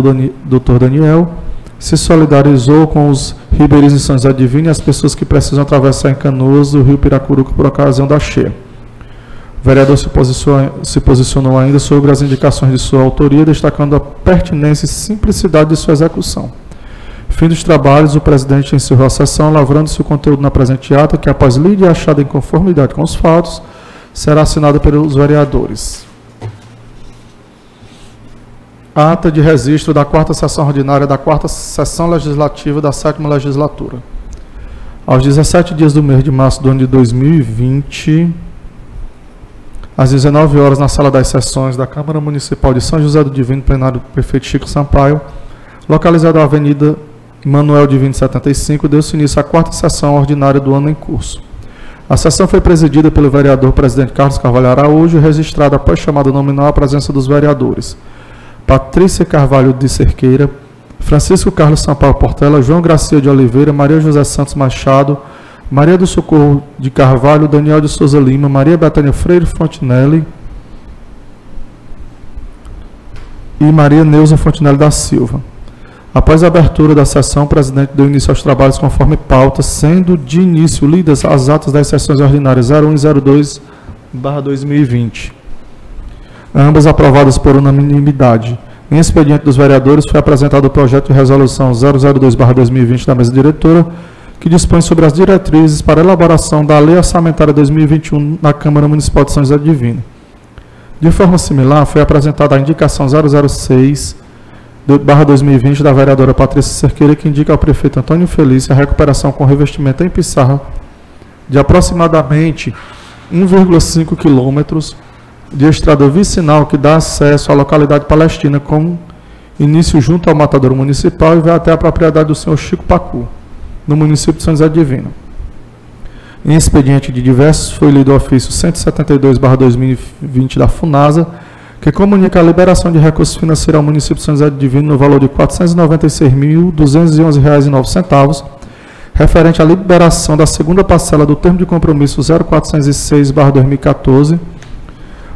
Dr. Daniel se solidarizou com os ribeirinhos de São José Divino e as pessoas que precisam atravessar em canoas o rio Piracuruca por ocasião da cheia. O vereador se posicionou ainda sobre as indicações de sua autoria, destacando a pertinência e simplicidade de sua execução. Fim dos trabalhos, o presidente encerrou a sessão, lavrando-se o conteúdo na presente ata, que após lida e achada em conformidade com os fatos, será assinada pelos vereadores. Ata de registro da 4ª sessão ordinária da 4ª sessão legislativa da 7ª legislatura. Aos 17 dias do mês de março do ano de 2020, às 19 horas, na sala das sessões da Câmara Municipal de São José do Divino, plenário do prefeito Chico Sampaio, localizado na Avenida Manuel Divino 75, deu-se início à 4ª sessão ordinária do ano em curso. A sessão foi presidida pelo vereador presidente Carlos Carvalho Araújo e registrada após chamada nominal a presença dos vereadores Patrícia Carvalho de Cerqueira, Francisco Carlos Sampaio Portela, João Gracia de Oliveira, Maria José Santos Machado, Maria do Socorro de Carvalho, Daniel de Souza Lima, Maria Betânia Freire Fontinelli e Maria Neuza Fontinelli da Silva. Após a abertura da sessão, o presidente deu início aos trabalhos conforme pauta, sendo de início lidas as atas das sessões ordinárias 01 e 02/2020. Ambas aprovadas por unanimidade. Em expediente dos vereadores, foi apresentado o projeto de resolução 002/2020 da mesa diretora, que dispõe sobre as diretrizes para a elaboração da Lei Orçamentária 2021 na Câmara Municipal de São José Divino. De forma similar, foi apresentada a indicação 006/2020 da vereadora Patrícia Cerqueira, que indica ao prefeito Antônio Felício a recuperação com revestimento em pissarra de aproximadamente 1,5 quilômetros de estrada vicinal que dá acesso à localidade palestina, com início junto ao matadouro municipal e vai até a propriedade do senhor Chico Pacu, no município de São José Divino. Em expediente de diversos, foi lido o ofício 172/2020 da FUNASA, que comunica a liberação de recursos financeiros ao município de São José Divino no valor de R$ 496.211,09, referente à liberação da segunda parcela do termo de compromisso 0406/2014,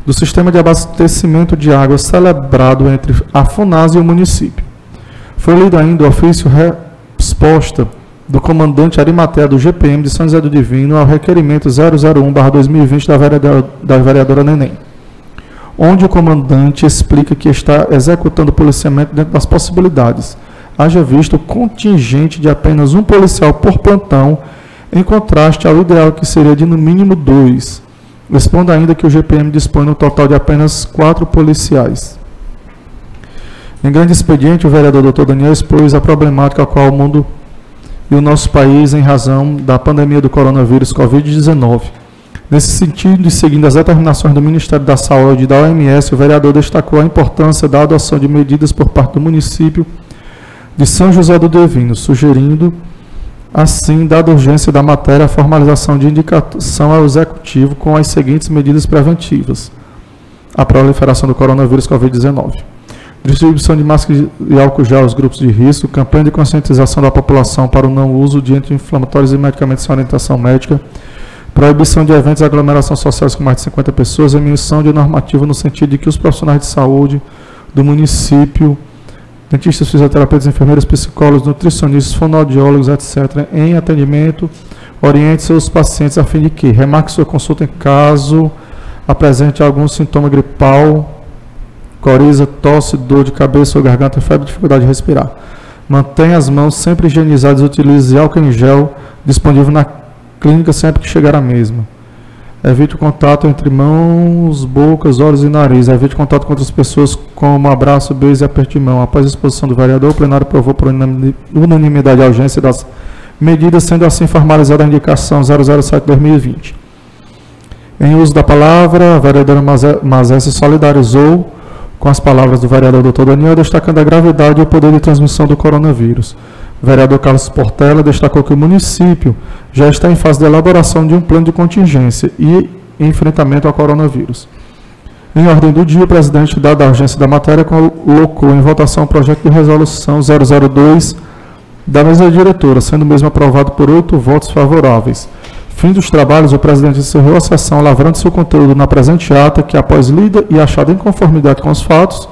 do sistema de abastecimento de água celebrado entre a FUNASA e o município. Foi lido ainda o ofício resposta do comandante Arimatea do GPM de São José do Divino ao requerimento 001/2020 da vereadora Neném, onde o comandante explica que está executando o policiamento dentro das possibilidades, haja visto o contingente de apenas um policial por plantão, em contraste ao ideal que seria de no mínimo 2. Responda ainda que o GPM dispõe no total de apenas 4 policiais. Em grande expediente, o vereador Dr. Daniel expôs a problemática a qual o mundo e o nosso país em razão da pandemia do coronavírus Covid-19. Nesse sentido, e seguindo as determinações do Ministério da Saúde e da OMS, o vereador destacou a importância da adoção de medidas por parte do município de São José do Divino, sugerindo, assim, dada a urgência da matéria, a formalização de indicação ao Executivo com as seguintes medidas preventivas: a proliferação do coronavírus Covid-19, distribuição de máscaras e álcool gel aos grupos de risco, campanha de conscientização da população para o não uso de anti-inflamatórios e medicamentos sem orientação médica, proibição de eventos e aglomerações sociais com mais de 50 pessoas, emissão de normativa no sentido de que os profissionais de saúde do município, dentistas, fisioterapeutas, enfermeiros, psicólogos, nutricionistas, fonoaudiólogos, etc., em atendimento, oriente seus pacientes a fim de que remarque sua consulta em caso apresente algum sintoma gripal, coriza, tosse, dor de cabeça ou garganta, febre, dificuldade de respirar. Mantenha as mãos sempre higienizadas e utilize álcool em gel disponível na clínica sempre que chegar à mesma. Evite o contato entre mãos, bocas, olhos e nariz. Evite contato com outras pessoas como abraço, beijo e aperto de mão. Após a exposição do vereador, o plenário aprovou por unanimidade a urgência das medidas, sendo assim formalizada a indicação 007/2020. Em uso da palavra, a vereadora Mazé se solidarizou com as palavras do vereador Dr. Daniel, destacando a gravidade e o poder de transmissão do coronavírus. O vereador Carlos Portela destacou que o município já está em fase de elaboração de um plano de contingência e enfrentamento ao coronavírus. Em ordem do dia, o presidente, dada a urgência da matéria, colocou em votação o projeto de resolução 002 da mesa diretora, sendo o mesmo aprovado por 8 votos favoráveis. Fim dos trabalhos, o presidente encerrou a sessão, lavrando seu conteúdo na presente ata, que, após lida e achada em conformidade com os fatos,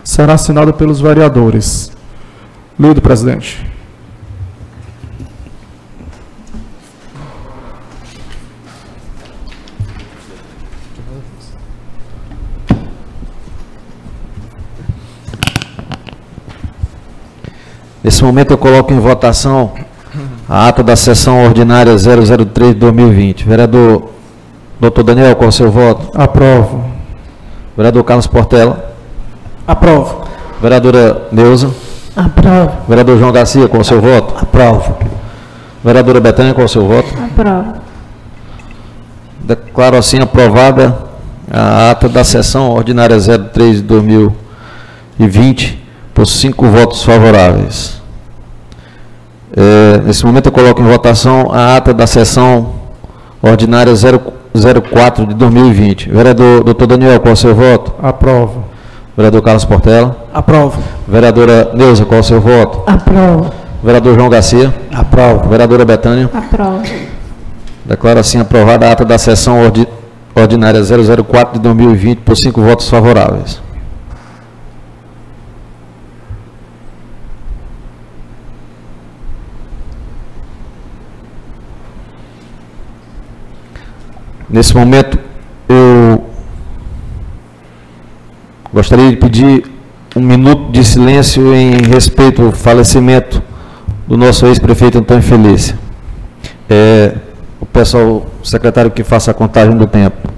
será assinado pelos vereadores. Lido, presidente. Nesse momento eu coloco em votação a ata da sessão ordinária 003 de 2020. Vereador Dr. Daniel, qual é o seu voto? Aprovo. Vereador Carlos Portela. Aprovo. Vereadora Neuza. Aprovo. Vereador João Garcia, qual é o seu voto? Aprovo. Vereadora Betânia, qual é o seu voto? Aprovo. Declaro assim aprovada a ata da sessão ordinária 03 de 2020 por 5 votos favoráveis. Nesse momento eu coloco em votação a ata da sessão ordinária 04 de 2020. Vereador Dr. Daniel, qual é o seu voto? Aprovo. Vereador Carlos Portela. Aprovo. Vereadora Neuza, qual é o seu voto? Aprovo. Vereador João Garcia. Aprovo. Vereadora Betânia. Aprovo. Declaro assim aprovada a ata da sessão ordinária 004 de 2020 por 5 votos favoráveis. Nesse momento, eu gostaria de pedir um minuto de silêncio em respeito ao falecimento do nosso ex-prefeito Antônio Felício. O pessoal, o secretário que faça a contagem do tempo.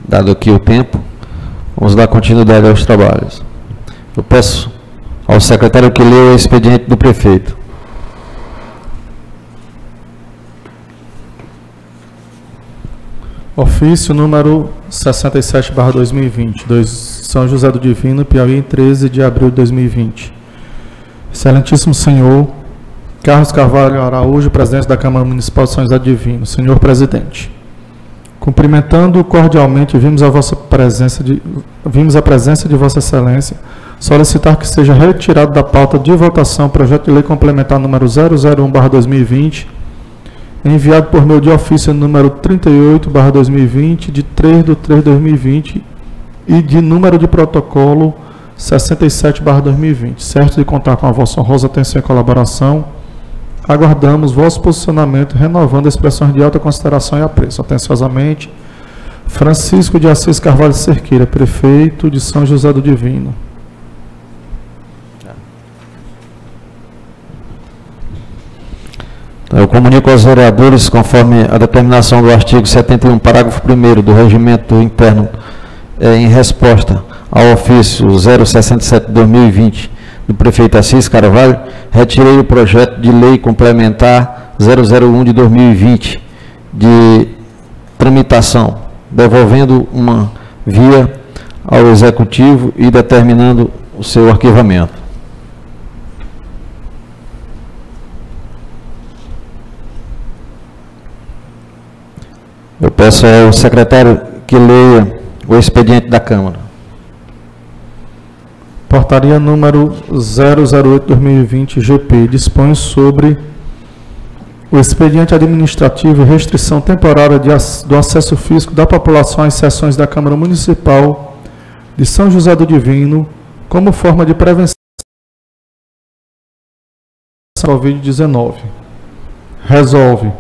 Dado aqui o tempo, vamos dar continuidade aos trabalhos. Eu peço ao secretário que leia o expediente do prefeito. Ofício número 67/2020, São José do Divino, Piauí, 13 de abril de 2020. Excelentíssimo senhor Carlos Carvalho Araújo, presidente da Câmara Municipal de São José do Divino. Senhor presidente, cumprimentando cordialmente, vimos a presença de Vossa Excelência solicitar que seja retirado da pauta de votação o projeto de lei complementar número 001/2020, enviado por meio de ofício número 38/2020, de 3/3/2020, e de número de protocolo 67/2020. Certo de contar com a vossa honrosa atenção e colaboração, aguardamos vosso posicionamento, renovando expressões de alta consideração e apreço. Atenciosamente, Francisco de Assis Carvalho Cerqueira, prefeito de São José do Divino. Eu comunico aos vereadores, conforme a determinação do artigo 71, parágrafo 1º do Regimento Interno, em resposta ao ofício 067/2020 do prefeito Assis Carvalho, retirei o projeto de lei complementar 001 de 2020 de tramitação, devolvendo uma via ao Executivo e determinando o seu arquivamento. Eu peço ao secretário que leia o expediente da Câmara. Portaria número 008/2020, GP, dispõe sobre o expediente administrativo e restrição temporária do acesso físico da população às sessões da Câmara Municipal de São José do Divino, como forma de prevenção da Covid-19. Resolve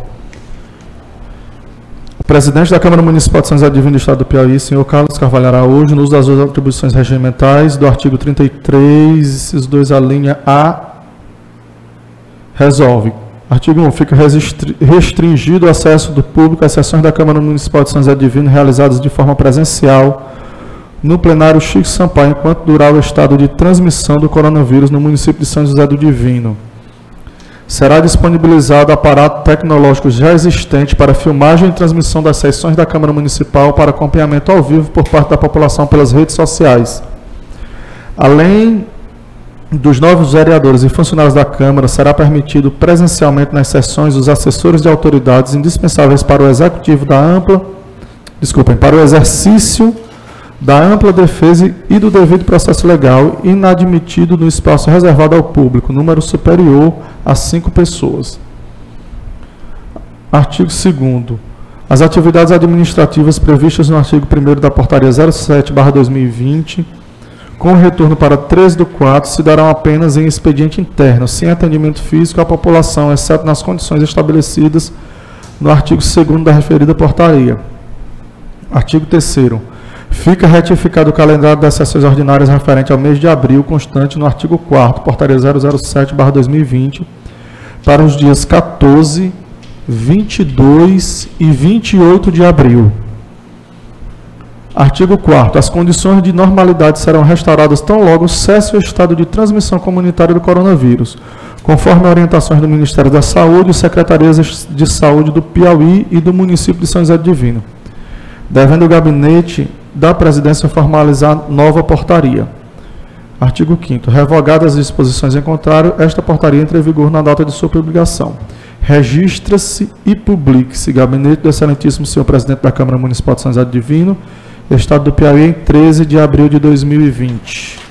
Presidente da Câmara Municipal de São José Divino do Estado do Piauí, senhor Carlos Carvalho Araújo, no uso das duas atribuições regimentais do artigo 33, esses dois, a linha A, resolve. Artigo 1. Fica restringido o acesso do público às sessões da Câmara Municipal de São José Divino realizadas de forma presencial no plenário Chico Sampaio, enquanto durar o estado de transmissão do coronavírus no município de São José do Divino. Será disponibilizado aparato tecnológico já existente para filmagem e transmissão das sessões da Câmara Municipal para acompanhamento ao vivo por parte da população pelas redes sociais. Além dos novos vereadores e funcionários da Câmara, será permitido presencialmente nas sessões os assessores de autoridades indispensáveis para o executivo para o exercício da ampla defesa e do devido processo legal, inadmitido no espaço reservado ao público, número superior a 5 pessoas. Artigo 2º. As atividades administrativas previstas no artigo 1º da Portaria 07/2020, com retorno para 13/4, se darão apenas em expediente interno, sem atendimento físico à população, exceto nas condições estabelecidas no artigo 2º da referida portaria. Artigo 3º. Fica retificado o calendário das sessões ordinárias referente ao mês de abril, constante no artigo 4º, Portaria 007/2020, para os dias 14, 22 e 28 de abril. Artigo 4º. As condições de normalidade serão restauradas tão logo cesse o estado de transmissão comunitária do coronavírus, conforme orientações do Ministério da Saúde e Secretarias de Saúde do Piauí e do município de São José do Divino, devendo o gabinete da presidência formalizar nova portaria. Artigo 5º. Revogadas as disposições em contrário, esta portaria entra em vigor na data de sua publicação. Registra-se e publique-se gabinete do excelentíssimo senhor presidente da Câmara Municipal de São José do Divino, Estado do Piauí, em 13 de abril de 2020.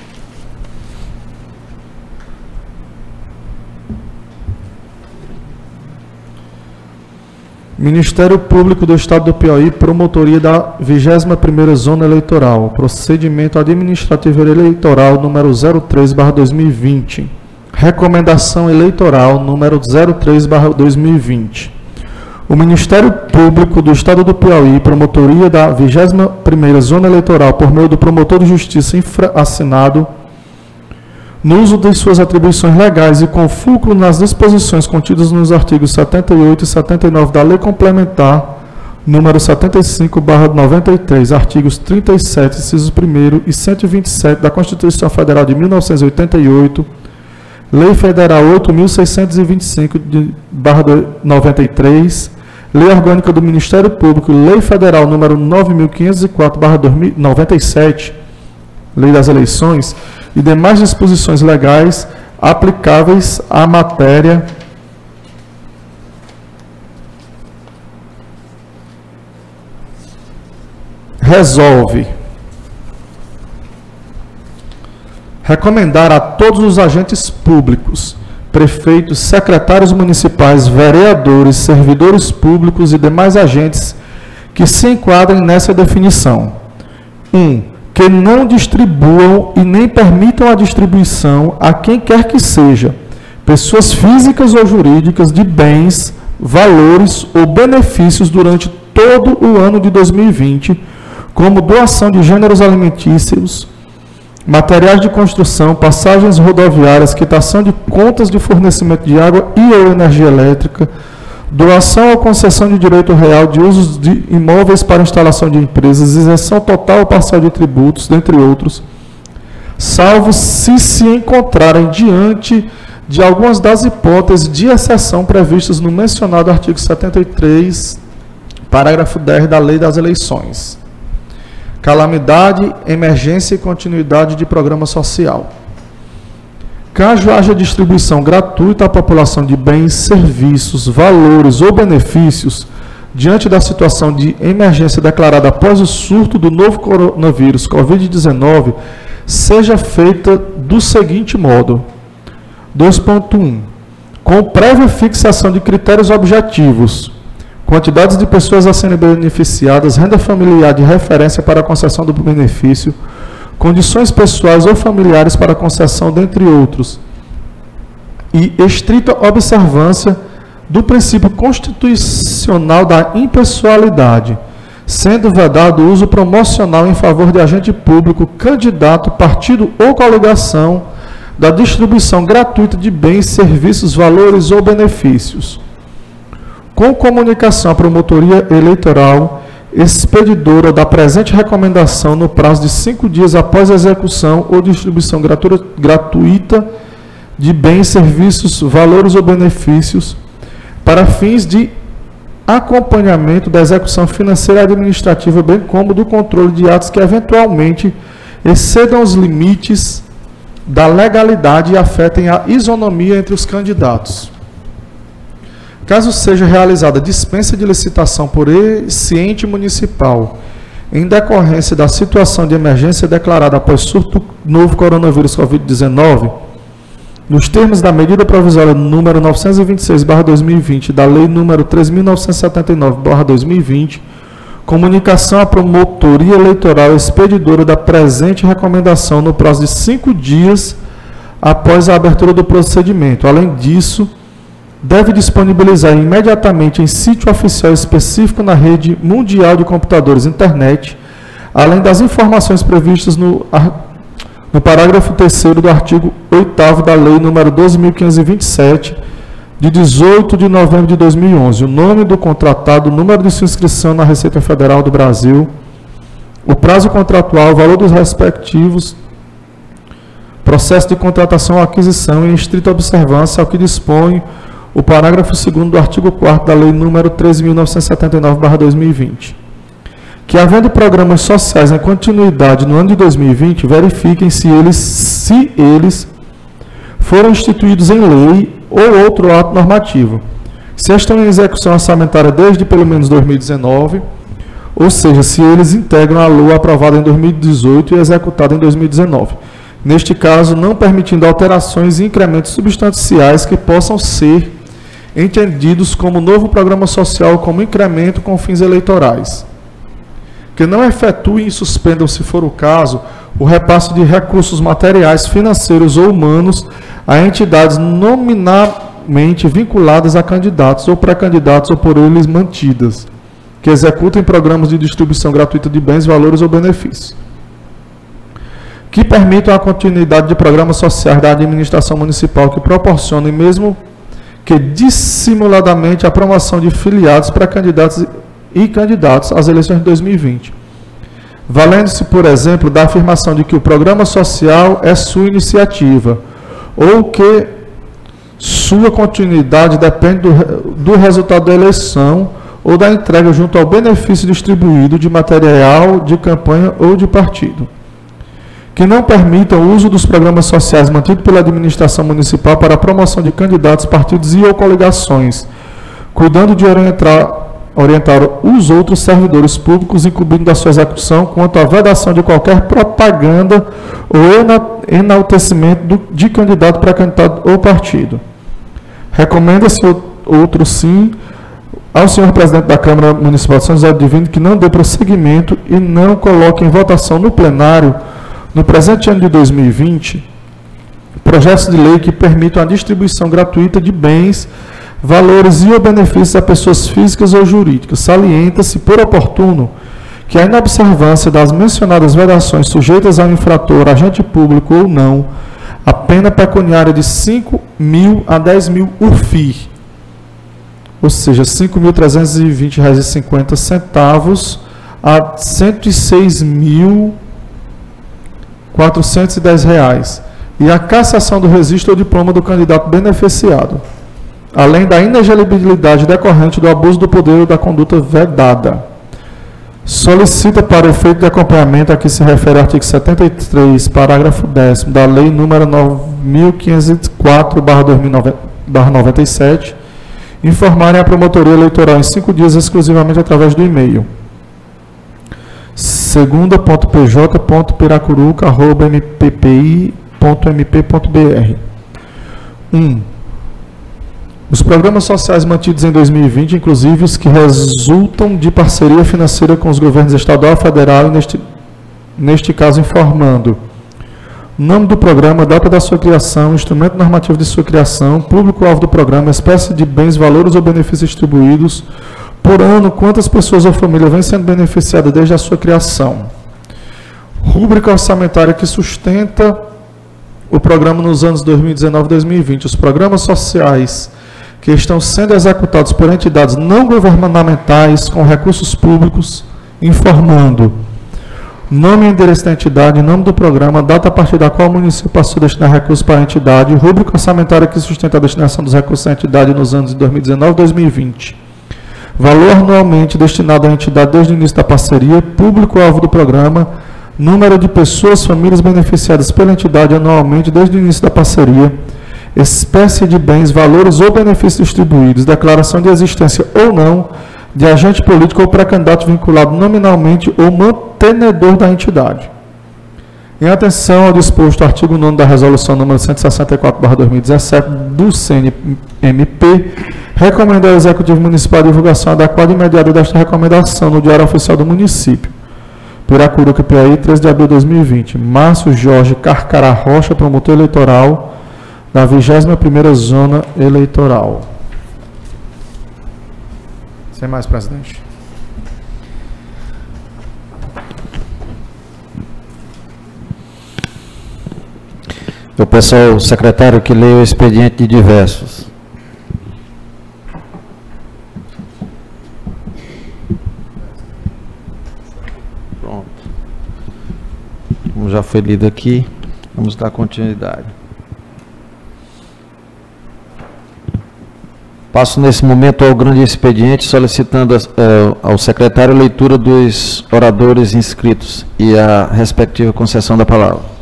Ministério Público do Estado do Piauí, promotoria da 21ª Zona Eleitoral, procedimento administrativo eleitoral número 03/2020, recomendação eleitoral número 03/2020. O Ministério Público do Estado do Piauí, promotoria da 21ª Zona Eleitoral, por meio do promotor de justiça infraassinado, no uso de suas atribuições legais e com fulcro nas disposições contidas nos artigos 78 e 79 da Lei Complementar número 75/93, artigos 37, incisos 1º e 127 da Constituição Federal de 1988, Lei Federal 8.625/93, Lei Orgânica do Ministério Público, Lei Federal número 9.504/97, Lei das Eleições, e demais disposições legais aplicáveis à matéria resolve recomendar a todos os agentes públicos, prefeitos, secretários municipais, vereadores, servidores públicos e demais agentes que se enquadrem nessa definição. 1. Que não distribuam e nem permitam a distribuição a quem quer que seja, pessoas físicas ou jurídicas, de bens, valores ou benefícios durante todo o ano de 2020, como doação de gêneros alimentícios, materiais de construção, passagens rodoviárias, quitação de contas de fornecimento de água e ou energia elétrica, doação ou concessão de direito real de usos de imóveis para instalação de empresas, isenção total ou parcial de tributos, dentre outros, salvo se encontrarem diante de algumas das hipóteses de exceção previstas no mencionado artigo 73, parágrafo 10 da Lei das Eleições. Calamidade, emergência e continuidade de programa social. Caso haja distribuição gratuita à população de bens, serviços, valores ou benefícios, diante da situação de emergência declarada após o surto do novo coronavírus Covid-19, seja feita do seguinte modo. 2.1. Com prévia fixação de critérios objetivos, quantidades de pessoas a serem beneficiadas, renda familiar de referência para a concessão do benefício, condições pessoais ou familiares para concessão, dentre outros, e estrita observância do princípio constitucional da impessoalidade, sendo vedado o uso promocional em favor de agente público, candidato, partido ou coligação da distribuição gratuita de bens, serviços, valores ou benefícios. Com comunicação à promotoria eleitoral expedidora da presente recomendação no prazo de 5 dias após a execução ou distribuição gratuita de bens, serviços, valores ou benefícios para fins de acompanhamento da execução financeira e administrativa, bem como do controle de atos que eventualmente excedam os limites da legalidade e afetem a isonomia entre os candidatos. Caso seja realizada dispensa de licitação por esse ente municipal, em decorrência da situação de emergência declarada após surto novo coronavírus Covid-19, nos termos da medida provisória número 926/2020 da Lei número 3.979/2020, comunicação à promotoria eleitoral expedidora da presente recomendação no prazo de 5 dias após a abertura do procedimento. Além disso, deve disponibilizar imediatamente em sítio oficial específico na rede mundial de computadores internet, além das informações previstas no parágrafo 3º do artigo 8º da Lei nº 12.527, de 18 de novembro de 2011, o nome do contratado, o número de sua inscrição na Receita Federal do Brasil, o prazo contratual, o valor dos respectivos processo de contratação ou aquisição em estrita observância ao que dispõe o parágrafo 2º do artigo 4º da Lei nº 13.979/2020. Que, havendo programas sociais em continuidade no ano de 2020, verifiquem se eles foram instituídos em lei ou outro ato normativo, se estão em execução orçamentária desde pelo menos 2019, ou seja, se eles integram a LOA aprovada em 2018 e executada em 2019. Neste caso, não permitindo alterações e incrementos substanciais que possam ser entendidos como novo programa social como incremento com fins eleitorais. Que não efetuem e suspendam, se for o caso, o repasse de recursos materiais, financeiros ou humanos a entidades nominalmente vinculadas a candidatos ou pré-candidatos ou por eles mantidas, que executem programas de distribuição gratuita de bens, valores ou benefícios. Que permitam a continuidade de programas sociais da administração municipal que proporcionem, mesmo que dissimuladamente, a promoção de filiados para candidatos e candidatos às eleições de 2020, valendo-se, por exemplo, da afirmação de que o programa social é sua iniciativa, ou que sua continuidade depende do resultado da eleição ou da entrega junto ao benefício distribuído de material de campanha ou de partido. Que não permitam o uso dos programas sociais mantidos pela administração municipal para a promoção de candidatos, partidos e ou coligações, cuidando de orientar os outros servidores públicos, incumbindo da sua execução quanto à vedação de qualquer propaganda ou enaltecimento de candidato, pré-candidato ou partido. Recomenda-se outro sim ao senhor presidente da Câmara Municipal de São José do Divino que não dê prosseguimento e não coloque em votação no plenário, no presente ano de 2020, projetos de lei que permitam a distribuição gratuita de bens, valores e ou benefícios a pessoas físicas ou jurídicas. Salienta-se, por oportuno, que a inobservância das mencionadas vedações sujeitas ao infrator, agente público ou não, a pena pecuniária de R$ 5.000 a R$ 10.000 URFI, ou seja, R$ 5.320,50 a R$ 106.410, e a cassação do registro ou diploma do candidato beneficiado, além da inelegibilidade decorrente do abuso do poder ou da conduta vedada. Solicita, para efeito de acompanhamento a que se refere o artigo 73, parágrafo 10º da Lei nº 9.504/97, informarem a promotoria eleitoral em 5 dias exclusivamente através do e-mail segunda.pj.piracuruca@mppI.mp.br. 1. Os programas sociais mantidos em 2020, inclusive os que resultam de parceria financeira com os governos estadual e federal, e neste caso informando Nome do programa, data da sua criação, instrumento normativo de sua criação, público-alvo do programa, espécie de bens, valores ou benefícios distribuídos, por ano, quantas pessoas ou família vêm sendo beneficiadas desde a sua criação. Rúbrica orçamentária que sustenta o programa nos anos 2019 e 2020. Os programas sociais que estão sendo executados por entidades não governamentais com recursos públicos, informando nome e endereço da entidade, nome do programa, data a partir da qual o município passou a destinar recursos para a entidade, rubrica orçamentária que sustenta a destinação dos recursos da entidade nos anos de 2019 e 2020. Valor anualmente destinado à entidade desde o início da parceria, público-alvo do programa, número de pessoas, famílias beneficiadas pela entidade anualmente desde o início da parceria, espécie de bens, valores ou benefícios distribuídos, declaração de existência ou não de agente político ou pré-candidato vinculado nominalmente ou mantenedor da entidade. Em atenção ao disposto artigo 9º da Resolução nº 164/2017 do CNMP, recomenda ao Executivo Municipal a divulgação adequada e imediata desta recomendação no Diário Oficial do Município. Piracuruca, Piauí, 13 de abril de 2020. Márcio Jorge Carcará Rocha, promotor eleitoral da 21ª Zona Eleitoral. Sem mais, presidente. Eu peço ao secretário que leia o expediente de diversos. Pronto. Como já foi lido aqui, vamos dar continuidade. Passo nesse momento ao grande expediente, solicitando ao secretário a leitura dos oradores inscritos e a respectiva concessão da palavra.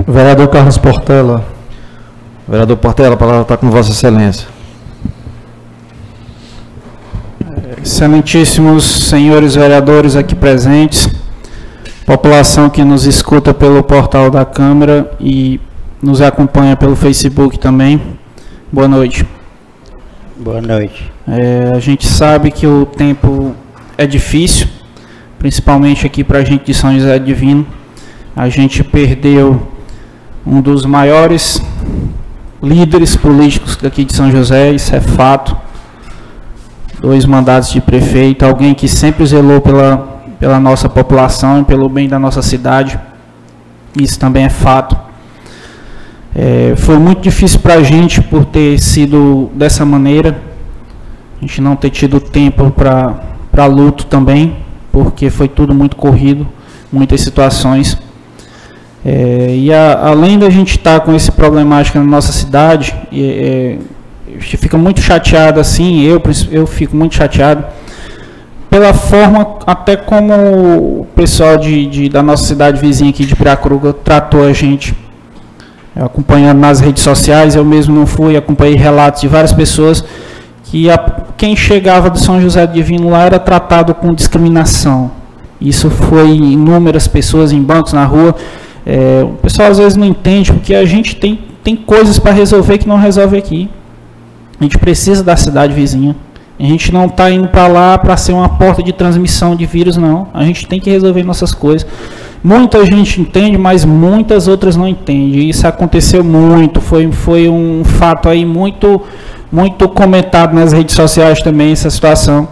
Vereador Carlos Portela. Vereador Portela, a palavra está com Vossa Excelência. Excelentíssimos senhores vereadores aqui presentes, população que nos escuta pelo portal da Câmara e nos acompanha pelo Facebook também, boa noite. Boa noite. A gente sabe que o tempo é difícil, principalmente aqui para a gente de São José Divino. A gente perdeu um dos maiores líderes políticos daqui de São José, isso é fato. 2 mandatos de prefeito, alguém que sempre zelou pela nossa população e pelo bem da nossa cidade, isso também é fato. Foi muito difícil para a gente por ter sido dessa maneira, a gente não ter tido tempo para luto também, porque foi tudo muito corrido, muitas situações. Além da gente estar com esse problemática na nossa cidade, a gente fica muito chateado assim, eu fico muito chateado pela forma até como o pessoal da nossa cidade vizinha aqui de Piracuruca tratou a gente. Acompanhando nas redes sociais, eu mesmo não fui, acompanhei relatos de várias pessoas que quem chegava do São José Divino lá era tratado com discriminação. Isso foi inúmeras pessoas em bancos na rua. O pessoal às vezes não entende, porque a gente tem coisas para resolver que não resolve aqui. A gente precisa da cidade vizinha. A gente não está indo para lá para ser uma porta de transmissão de vírus, não. A gente tem que resolver nossas coisas. Muita gente entende, mas muitas outras não entendem. Isso aconteceu muito, foi um fato aí muito comentado nas redes sociais também, essa situação.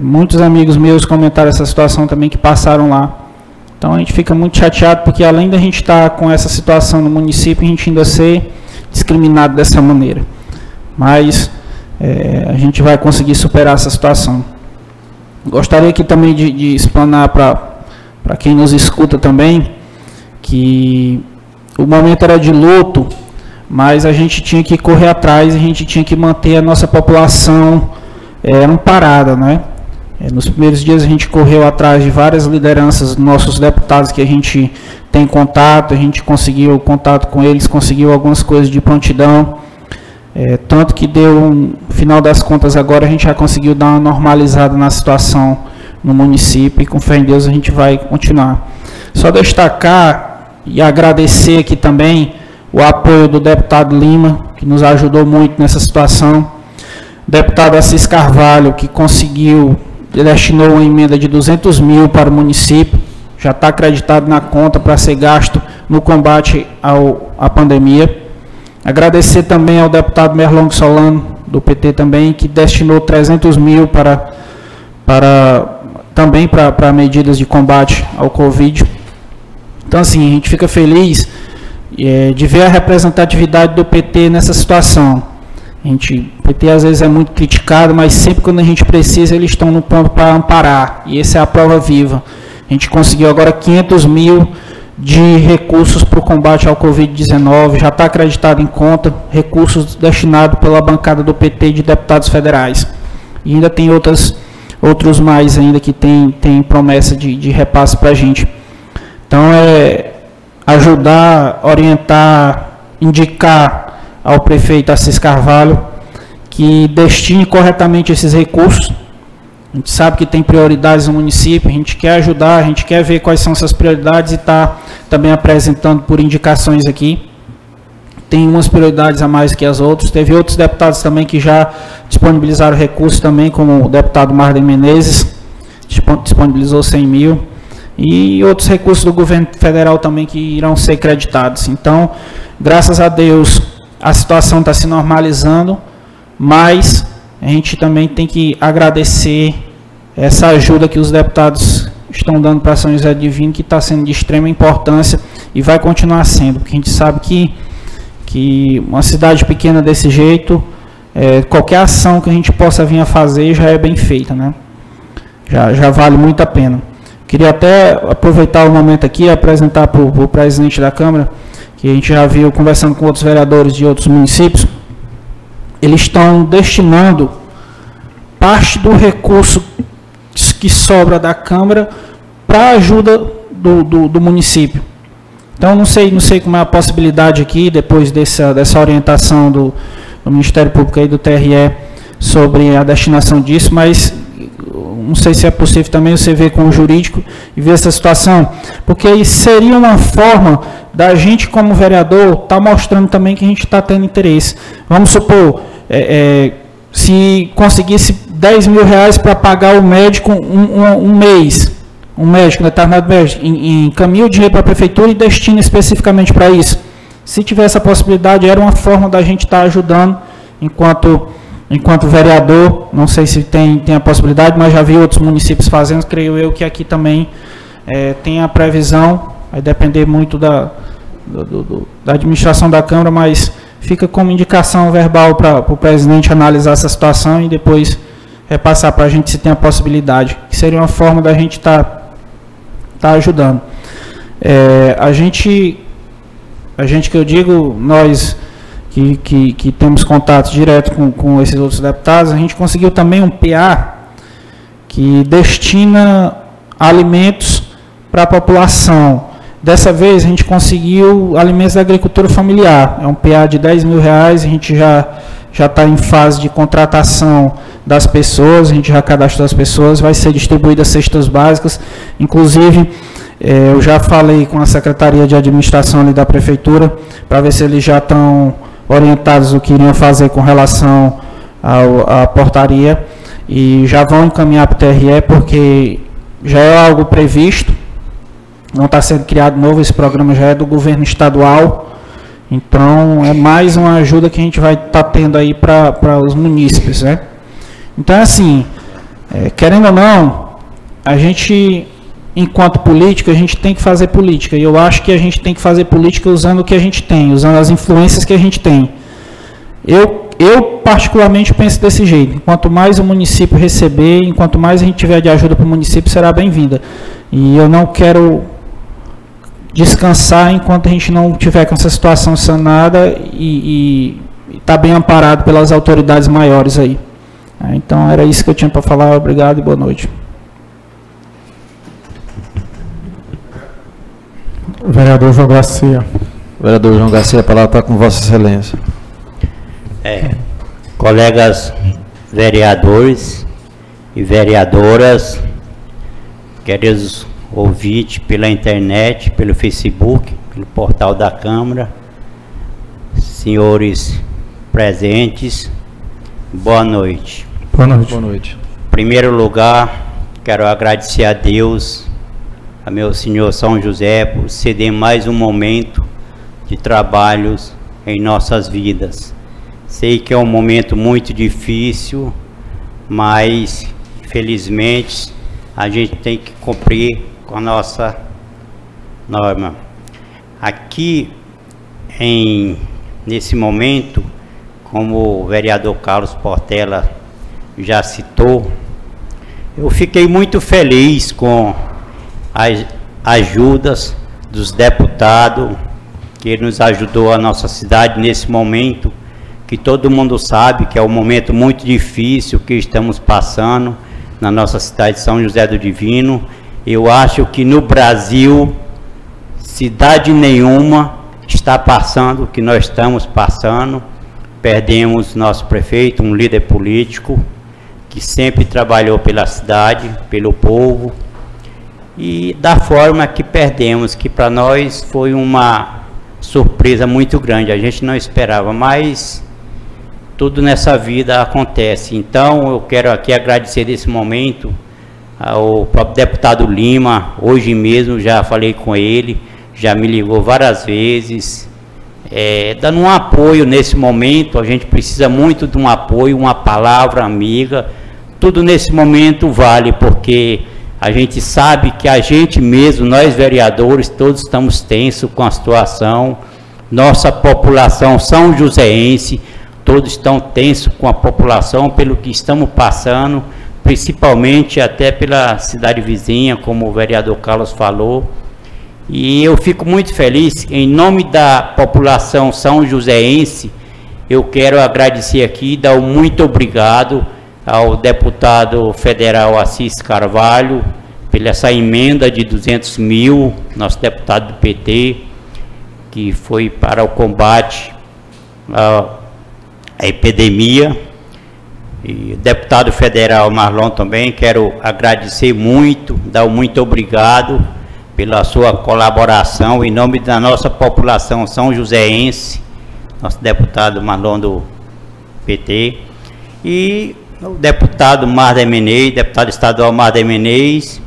Muitos amigos meus comentaram essa situação também, que passaram lá. Então a gente fica muito chateado, porque além da gente estar com essa situação no município, a gente ainda ser discriminado dessa maneira. Mas a gente vai conseguir superar essa situação. Gostaria aqui também de explanar para quem nos escuta também, que o momento era de luto, mas a gente tinha que correr atrás, a gente tinha que manter a nossa população amparada, né? Nos primeiros dias a gente correu atrás de várias lideranças, nossos deputados que a gente tem contato, a gente conseguiu contato com eles, conseguiu algumas coisas de prontidão, tanto que deu, no final das contas agora a gente já conseguiu dar uma normalizada na situação no município, e com fé em Deus a gente vai continuar. Só destacar e agradecer aqui também o apoio do deputado Lima, que nos ajudou muito nessa situação. O deputado Assis Carvalho, que destinou uma emenda de 200 mil para o município, já está acreditado na conta para ser gasto no combate à pandemia. Agradecer também ao deputado Merlong Solano, do PT também, que destinou 300 mil também para medidas de combate ao Covid. Então, assim, a gente fica feliz de ver a representatividade do PT nessa situação. O PT às vezes é muito criticado, mas sempre quando a gente precisa, eles estão no ponto para amparar. E essa é a prova viva. A gente conseguiu agora 500 mil de recursos para o combate ao Covid-19, já está acreditado em conta, recursos destinados pela bancada do PT de deputados federais. E ainda tem outros mais ainda que tem promessa de repasse para a gente. Então, ajudar, orientar, indicar ao prefeito Assis Carvalho que destine corretamente esses recursos. A gente sabe que tem prioridades no município, a gente quer ajudar, a gente quer ver quais são essas prioridades e está também apresentando por indicações aqui. Tem umas prioridades a mais que as outras. Teve outros deputados também que já disponibilizaram recursos também, como o deputado Marden Menezes, disponibilizou 100 mil. E outros recursos do governo federal também que irão ser creditados. Então, graças a Deus, a situação está se normalizando, mas a gente também tem que agradecer essa ajuda que os deputados estão dando para São José Divino, que está sendo de extrema importância e vai continuar sendo, porque a gente sabe que uma cidade pequena desse jeito, qualquer ação que a gente possa vir a fazer já é bem feita, né? Já vale muito a pena. Queria até aproveitar o momento aqui e apresentar para o presidente da Câmara, que a gente já viu conversando com outros vereadores de outros municípios, eles estão destinando parte do recurso que sobra da Câmara para a ajuda do município. Então, não sei como é a possibilidade aqui, depois dessa orientação do Ministério Público e do TRE sobre a destinação disso, mas não sei se é possível também você ver com o jurídico e ver essa situação, porque aí seria uma forma da gente, como vereador, estar mostrando também que a gente está tendo interesse. Vamos supor, se conseguisse 10 mil reais para pagar o médico um mês, um médico, determinado médico, encaminha o dinheiro para a prefeitura e destina especificamente para isso. Se tiver essa possibilidade, era uma forma da gente estar ajudando enquanto vereador. Não sei se tem a possibilidade, mas já vi outros municípios fazendo, creio eu que aqui também tem a previsão, vai depender muito da administração da Câmara, mas fica como indicação verbal para o presidente analisar essa situação e depois repassar para a gente se tem a possibilidade, que seria uma forma da gente estar ajudando. A gente que eu digo, nós que temos contato direto com esses outros deputados, a gente conseguiu também um PA que destina alimentos para a população. Dessa vez a gente conseguiu alimentos da agricultura familiar, é um PA de 10 mil reais, a gente já está em fase de contratação das pessoas, a gente já cadastrou as pessoas, vai ser distribuídas cestas básicas, inclusive eu já falei com a Secretaria de Administração ali da Prefeitura, para ver se eles já estão orientados o que iriam fazer com relação à portaria, e já vão encaminhar para o TRE, porque já é algo previsto, não está sendo criado novo, esse programa já é do governo estadual, então é mais uma ajuda que a gente vai estar tendo aí para os munícipes, né? Então, assim, querendo ou não, a gente, enquanto político, a gente tem que fazer política, e eu acho que a gente tem que fazer política usando o que a gente tem, usando as influências que a gente tem. Eu particularmente penso desse jeito, quanto mais o município receber, enquanto mais a gente tiver de ajuda para o município, será bem-vinda. E eu não quero descansar enquanto a gente não tiver com essa situação sanada e está bem amparado pelas autoridades maiores aí. Então era isso que eu tinha para falar, obrigado e boa noite. Vereador João Garcia. Vereador João Garcia, a palavra está com Vossa Excelência. Colegas vereadores e vereadoras, queridos ouvintes pela internet, pelo Facebook, pelo portal da Câmara, senhores presentes, boa noite. Boa noite. Boa noite. Em primeiro lugar, quero agradecer a Deus a meu Senhor São José por ceder mais um momento de trabalhos em nossas vidas. Sei que é um momento muito difícil, mas infelizmente a gente tem que cumprir com a nossa norma. Aqui nesse momento, como o vereador Carlos Portela já citou, eu fiquei muito feliz com as ajudas dos deputados que nos ajudou a nossa cidade nesse momento, que todo mundo sabe que é um momento muito difícil que estamos passando na nossa cidade de São José do Divino. Eu acho que no Brasil, cidade nenhuma está passando o que nós estamos passando. Perdemos nosso prefeito, um líder político, que sempre trabalhou pela cidade, pelo povo, e da forma que perdemos, que para nós foi uma surpresa muito grande, a gente não esperava, mas tudo nessa vida acontece. Então eu quero aqui agradecer nesse momento ao próprio deputado Lima. Hoje mesmo já falei com ele, já me ligou várias vezes, dando um apoio nesse momento. A gente precisa muito de um apoio, uma palavra amiga. Tudo nesse momento vale, porque a gente sabe que a gente mesmo, nós vereadores, todos estamos tensos com a situação. Nossa população são joséense, todos estão tensos com a população pelo que estamos passando, principalmente até pela cidade vizinha, como o vereador Carlos falou. E eu fico muito feliz, em nome da população são joséense, eu quero agradecer aqui, dar um muito obrigado ao deputado federal Assis Carvalho, pela essa emenda de 200 mil, nosso deputado do PT, que foi para o combate à epidemia. E o deputado federal Marlon também, quero agradecer muito, dar um muito obrigado pela sua colaboração em nome da nossa população são joséense, nosso deputado Marlon do PT, e o deputado Marder Menezes, deputado estadual Marder Menezes,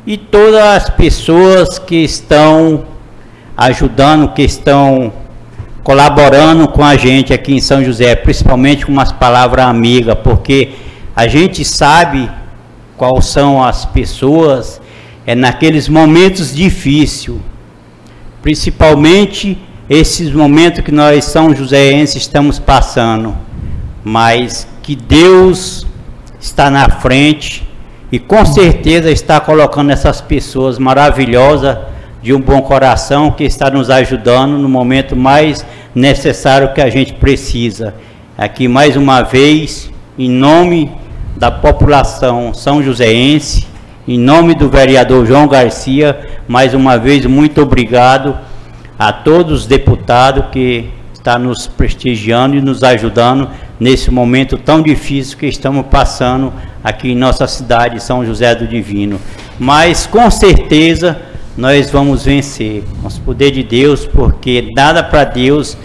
e todas as pessoas que estão ajudando, que estão colaborando com a gente aqui em São José, principalmente com umas palavras amigas, porque a gente sabe quais são as pessoas naqueles momentos difíceis, principalmente esses momentos que nós são joséenses estamos passando, mas que Deus está na frente e com certeza está colocando essas pessoas maravilhosas de um bom coração que está nos ajudando no momento mais necessário que a gente precisa. Aqui mais uma vez, em nome da população são joséense, em nome do vereador João Garcia, mais uma vez muito obrigado a todos os deputados que estão nos prestigiando e nos ajudando nesse momento tão difícil que estamos passando aqui em nossa cidade, São José do Divino. Mas com certeza nós vamos vencer, com o poder de Deus, porque nada para Deus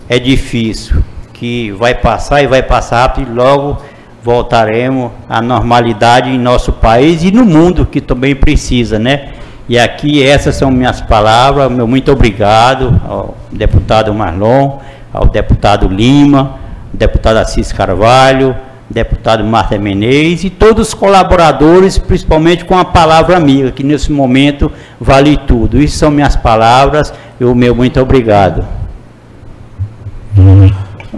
é difícil, que vai passar e vai passar rápido e logo voltaremos à normalidade em nosso país e no mundo, que também precisa, né? E aqui essas são minhas palavras, meu muito obrigado ao deputado Marlon, ao deputado Lima, deputado Assis Carvalho, deputado Marder Menezes e todos os colaboradores, principalmente com a palavra amiga, que nesse momento vale tudo. Isso são minhas palavras e o meu muito obrigado.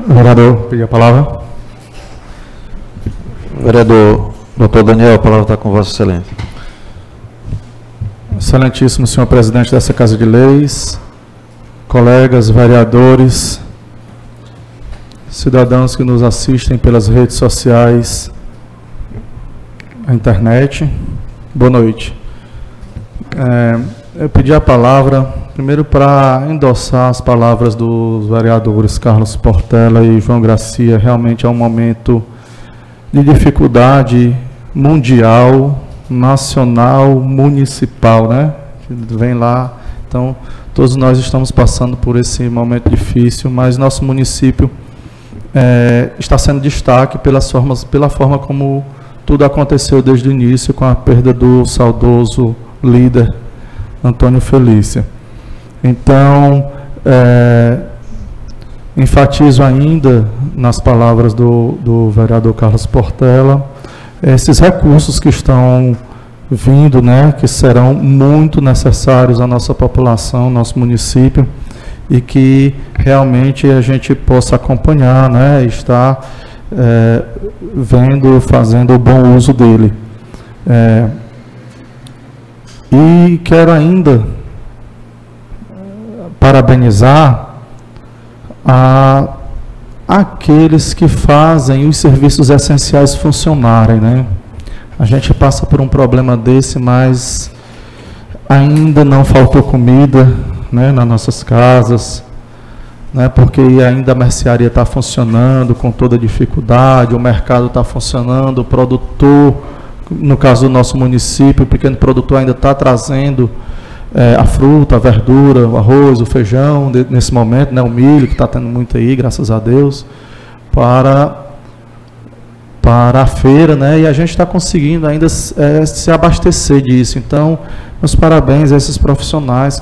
Vereador, pedi a palavra. Vereador Dr. Daniel, a palavra está com Vossa Excelência. Excelentíssimo senhor presidente dessa Casa de Leis, colegas, vereadores, cidadãos que nos assistem pelas redes sociais, a internet, boa noite. Eu pedi a palavra primeiro para endossar as palavras dos vereadores Carlos Portela e João Garcia. Realmente é um momento de dificuldade mundial, nacional, municipal, né? Vem lá, então todos nós estamos passando por esse momento difícil, mas nosso município está sendo destaque pela forma como tudo aconteceu desde o início, com a perda do saudoso líder Antônio Felícia. Então, enfatizo ainda nas palavras do vereador Carlos Portela, esses recursos que estão vindo, né, que serão muito necessários à nossa população, ao nosso município, e que realmente a gente possa acompanhar, né, estar vendo, fazendo o bom uso dele. E quero ainda parabenizar aqueles que fazem os serviços essenciais funcionarem, né? A gente passa por um problema desse, mas ainda não faltou comida, né, nas nossas casas, né, porque ainda a mercearia está funcionando com toda dificuldade, o mercado está funcionando, o produtor, no caso do nosso município, o pequeno produtor ainda está trazendo a fruta, a verdura, o arroz, o feijão, nesse momento, né, o milho, que está tendo muito aí, graças a Deus, para a feira, né, e a gente está conseguindo ainda se abastecer disso. Então, meus parabéns a esses profissionais,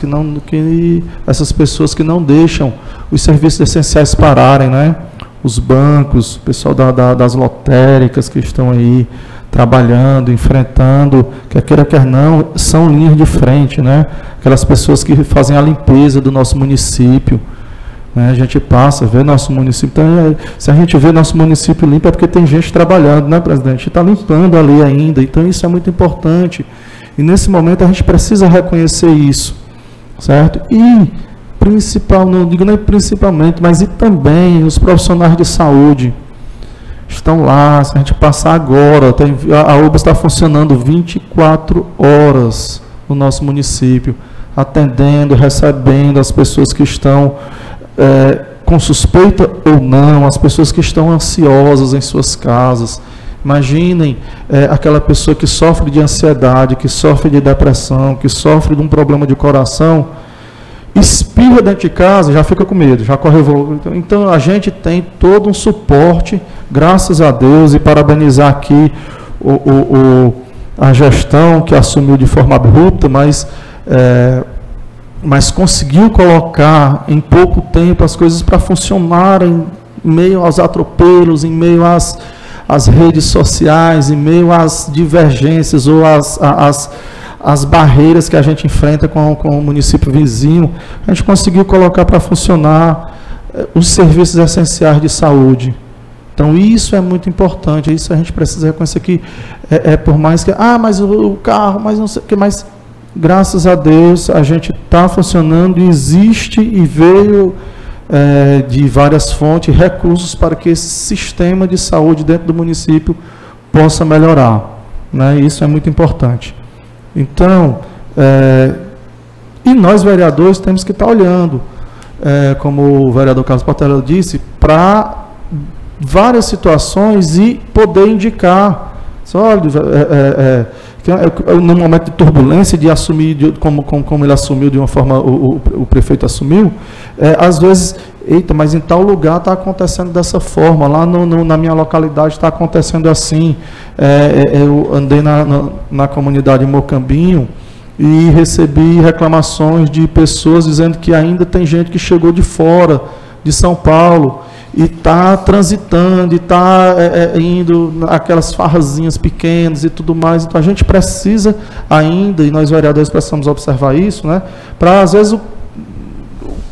essas pessoas que não deixam os serviços essenciais pararem, né, os bancos, o pessoal das lotéricas que estão aí trabalhando, enfrentando, quer queira, quer não, são linhas de frente, né? Aquelas pessoas que fazem a limpeza do nosso município, né? A gente passa, vê nosso município, então, se a gente vê nosso município limpo é porque tem gente trabalhando, né, presidente? A gente está limpando ali ainda, então isso é muito importante, e nesse momento a gente precisa reconhecer isso, certo? E não digo nem principalmente, mas e também os profissionais de saúde, estão lá. Se a gente passar agora, a UBA está funcionando 24 horas no nosso município, atendendo, recebendo as pessoas que estão com suspeita ou não, as pessoas que estão ansiosas em suas casas. Imaginem aquela pessoa que sofre de ansiedade, que sofre de depressão, que sofre de um problema de coração, espirra dentro de casa, já fica com medo, já corre. Então a gente tem todo um suporte, graças a Deus, e parabenizar aqui a gestão que assumiu de forma abrupta, mas conseguiu colocar em pouco tempo as coisas para funcionarem em meio aos atropelos, em meio às redes sociais, em meio às divergências ou as barreiras que a gente enfrenta com o município vizinho. A gente conseguiu colocar para funcionar os serviços essenciais de saúde. Então, isso é muito importante, isso a gente precisa reconhecer que, por mais que, mas o carro, mas não sei o que, mas graças a Deus a gente está funcionando, e existe e veio de várias fontes recursos para que esse sistema de saúde dentro do município possa melhorar, né? Isso é muito importante. Então, e nós vereadores temos que estar olhando, como o vereador Carlos Portela disse, para várias situações e poder indicar. Olha, no momento de turbulência, de assumir, como ele assumiu de uma forma, o prefeito assumiu, às vezes, mas em tal lugar está acontecendo dessa forma, lá na minha localidade está acontecendo assim. Eu andei na comunidade Mocambinho e recebi reclamações de pessoas dizendo que ainda tem gente que chegou de fora, de São Paulo, e está transitando, e está indo aquelas farrazinhas pequenas e tudo mais. Então a gente precisa ainda, e nós vereadores precisamos observar isso, né? Para às vezes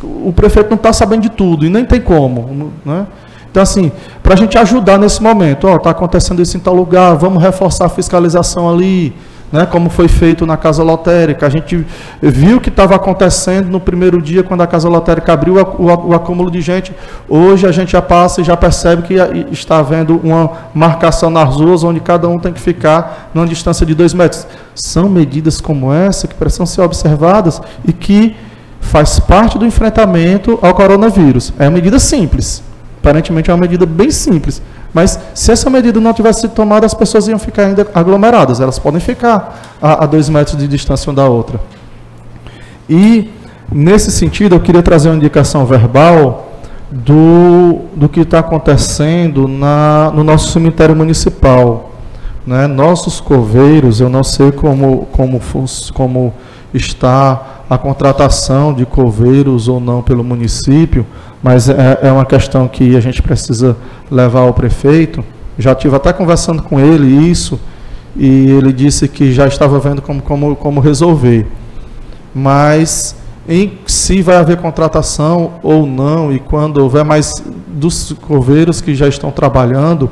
o prefeito não está sabendo de tudo, e nem tem como, né? Então, assim, para a gente ajudar nesse momento, está acontecendo isso em tal lugar, vamos reforçar a fiscalização ali, né, como foi feito na Casa Lotérica. A gente viu o que estava acontecendo no primeiro dia, quando a Casa Lotérica abriu o acúmulo de gente. Hoje a gente já passa e já percebe que está havendo uma marcação nas ruas, onde cada um tem que ficar numa distância de 2 metros. São medidas como essa que precisam ser observadas e que faz parte do enfrentamento ao coronavírus. É uma medida simples, aparentemente é uma medida bem simples, mas se essa medida não tivesse sido tomada, as pessoas iam ficar ainda aglomeradas. Elas podem ficar a 2 metros de distância uma da outra. E, nesse sentido, eu queria trazer uma indicação verbal do que está acontecendo no nosso cemitério municipal, né? Nossos coveiros, eu não sei como está a contratação de coveiros ou não pelo município, mas é uma questão que a gente precisa levar ao prefeito. Já estive até conversando com ele isso, e ele disse que já estava vendo como resolver. Mas se vai haver contratação ou não, e quando houver mais dos coveiros que já estão trabalhando,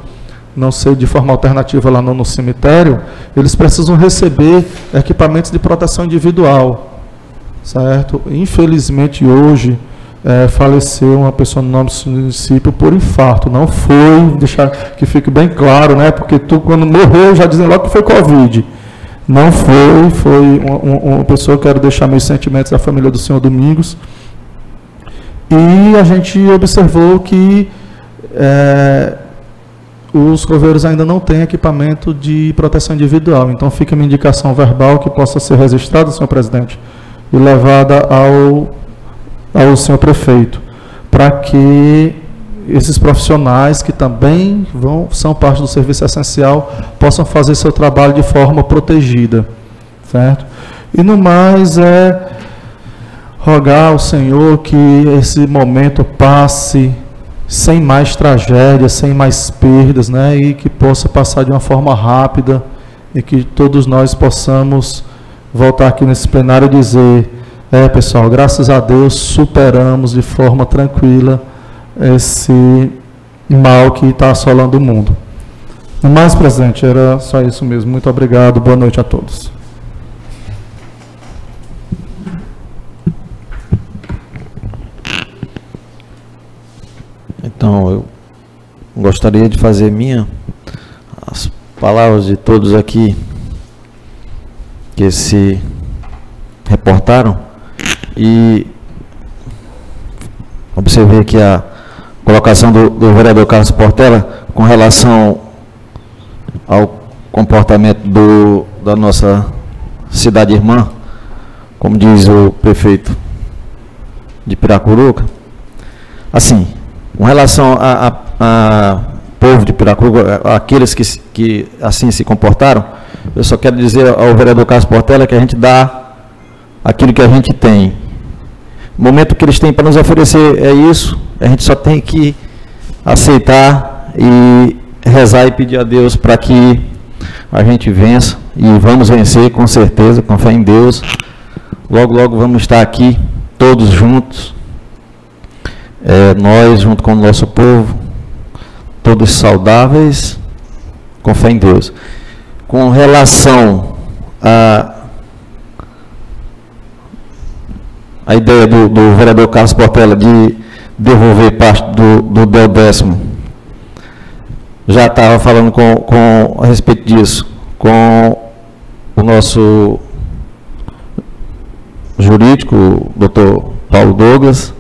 não sei, de forma alternativa lá no cemitério, eles precisam receber equipamentos de proteção individual, certo? Infelizmente hoje faleceu uma pessoa no nosso município por infarto. Não foi, deixar que fique bem claro, né? Porque quando morreu já dizem logo que foi Covid. Não foi uma pessoa. Quero deixar meus sentimentos à família do senhor Domingos. E a gente observou que os coveiros ainda não têm equipamento de proteção individual. Então fica uma indicação verbal que possa ser registrada, senhor presidente, e levada ao senhor prefeito, para que esses profissionais que também são parte do serviço essencial possam fazer seu trabalho de forma protegida, certo? E no mais rogar ao Senhor que esse momento passe sem mais tragédias, sem mais perdas, né? E que possa passar de uma forma rápida e que todos nós possamos voltar aqui nesse plenário e dizer: pessoal, graças a Deus superamos de forma tranquila esse mal que está assolando o mundo. No mais, presidente, era só isso mesmo. Muito obrigado, boa noite a todos. Então, eu gostaria de fazer as palavras de todos aqui que se reportaram, e observei aqui a colocação do vereador Carlos Portela com relação ao comportamento da nossa cidade irmã, como diz o prefeito de Piracuruca. Assim, com relação a povo de Piracuruca, aqueles que assim se comportaram, eu só quero dizer ao vereador Carlos Portela que a gente dá aquilo que a gente tem. O momento que eles têm para nos oferecer é isso, a gente só tem que aceitar e rezar e pedir a Deus para que a gente vença, e vamos vencer com certeza, com fé em Deus. Logo, logo vamos estar aqui todos juntos, nós junto com o nosso povo, todos saudáveis, com fé em Deus. Com relação a ideia do vereador Carlos Portela de devolver parte do décimo, já estava falando a respeito disso com o nosso jurídico, o doutor Paulo Douglas,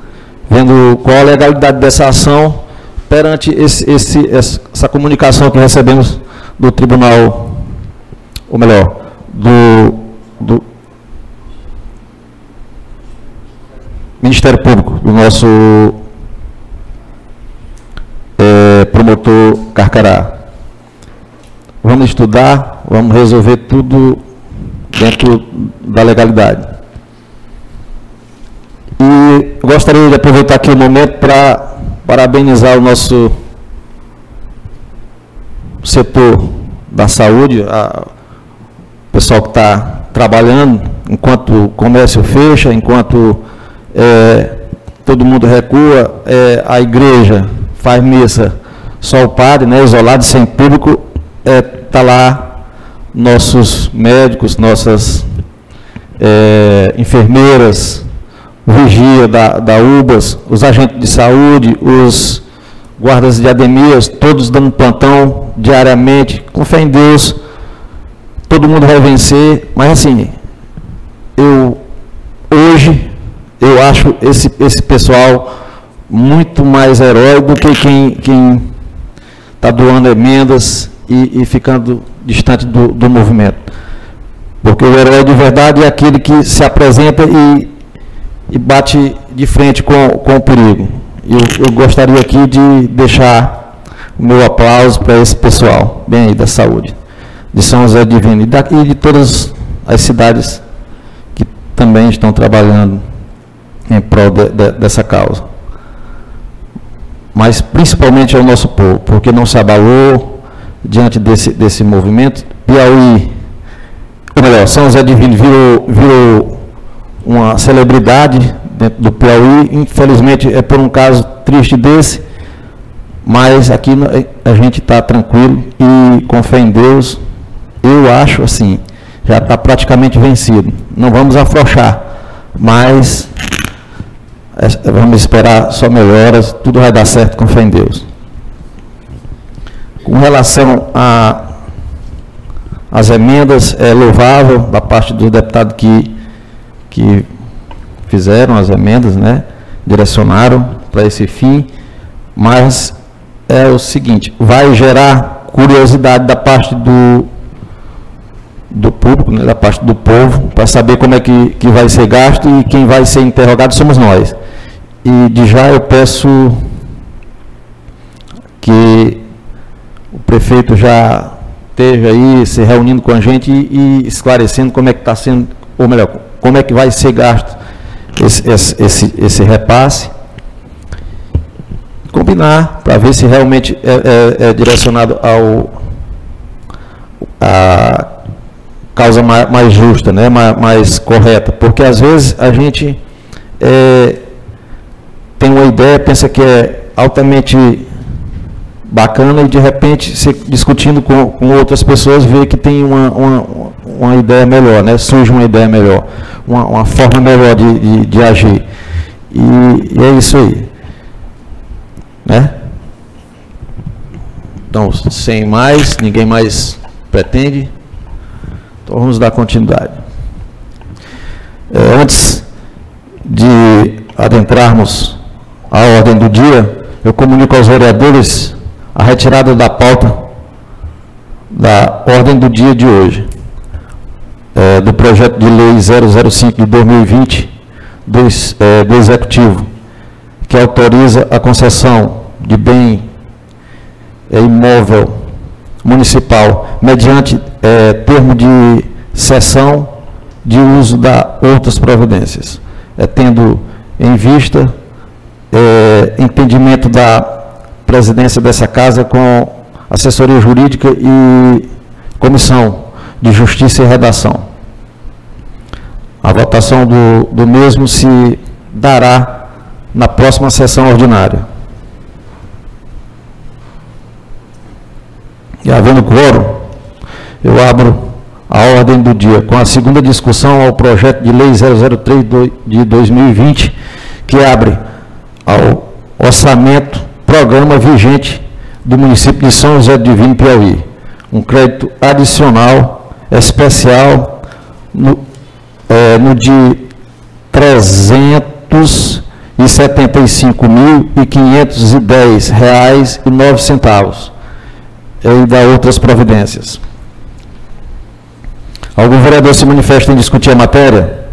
vendo qual a legalidade dessa ação perante essa comunicação que recebemos do tribunal, ou melhor, do Ministério Público, do nosso promotor Carcará. Vamos estudar, vamos resolver tudo dentro da legalidade. E gostaria de aproveitar aqui o momento para parabenizar o nosso setor da saúde, o pessoal que está trabalhando, enquanto o comércio fecha, enquanto todo mundo recua, a igreja faz missa, só o padre, né, isolado, sem público, está lá nossos médicos, nossas enfermeiras, vigia da UBAS, os agentes de saúde, os guardas de ADEMIAS, todos dando plantão diariamente, com fé em Deus, todo mundo vai vencer. Mas assim, hoje eu acho esse pessoal muito mais herói do que quem está doando emendas e ficando distante do movimento. Porque o herói de verdade é aquele que se apresenta e bate de frente com o perigo. Eu gostaria aqui de deixar o meu aplauso para esse pessoal, bem aí, da saúde, de São José Divino e de todas as cidades que também estão trabalhando em prol dessa causa. Mas principalmente ao nosso povo, porque não se abalou diante desse movimento. Piauí, ou melhor, São José Divino virou uma celebridade dentro do Piauí. Infelizmente é por um caso triste desse, mas aqui a gente está tranquilo e com fé em Deus, eu acho assim, já está praticamente vencido. Não vamos afrouxar, mas vamos esperar só melhoras, tudo vai dar certo com fé em Deus. Com relação às emendas, é louvável da parte do deputado que fizeram as emendas, né, direcionaram para esse fim, mas é o seguinte, vai gerar curiosidade da parte do público, né, da parte do povo, para saber como é que vai ser gasto, e quem vai ser interrogado somos nós. E de já eu peço que o prefeito já esteja aí se reunindo com a gente e esclarecendo como é que está sendo, ou melhor, como é que vai ser gasto esse repasse. Combinar para ver se realmente é direcionado a causa mais justa, né, mais correta, porque às vezes a gente tem uma ideia, pensa que é altamente bacana e de repente, discutindo com outras pessoas, vê que tem uma ideia melhor, né, surge uma ideia melhor, uma forma melhor de agir, e é isso aí, né? Então, sem mais, ninguém mais pretende. Então, vamos dar continuidade. Antes de adentrarmos a ordem do dia, eu comunico aos vereadores a retirada da pauta da ordem do dia de hoje, do projeto de lei 005 de 2020 do Executivo, que autoriza a concessão de bem imóvel municipal mediante termo de cessão de uso da outras providências, tendo em vista entendimento da presidência dessa casa com assessoria jurídica e comissão de justiça e redação. A votação do mesmo se dará na próxima sessão ordinária. E havendo quórum, eu abro a ordem do dia com a segunda discussão ao projeto de lei 003 de 2020, que abre ao orçamento programa vigente do município de São José Divino, Piauí, um crédito adicional especial no de R$ 375.510,09 e da outras providências. Algum vereador se manifesta em discutir a matéria?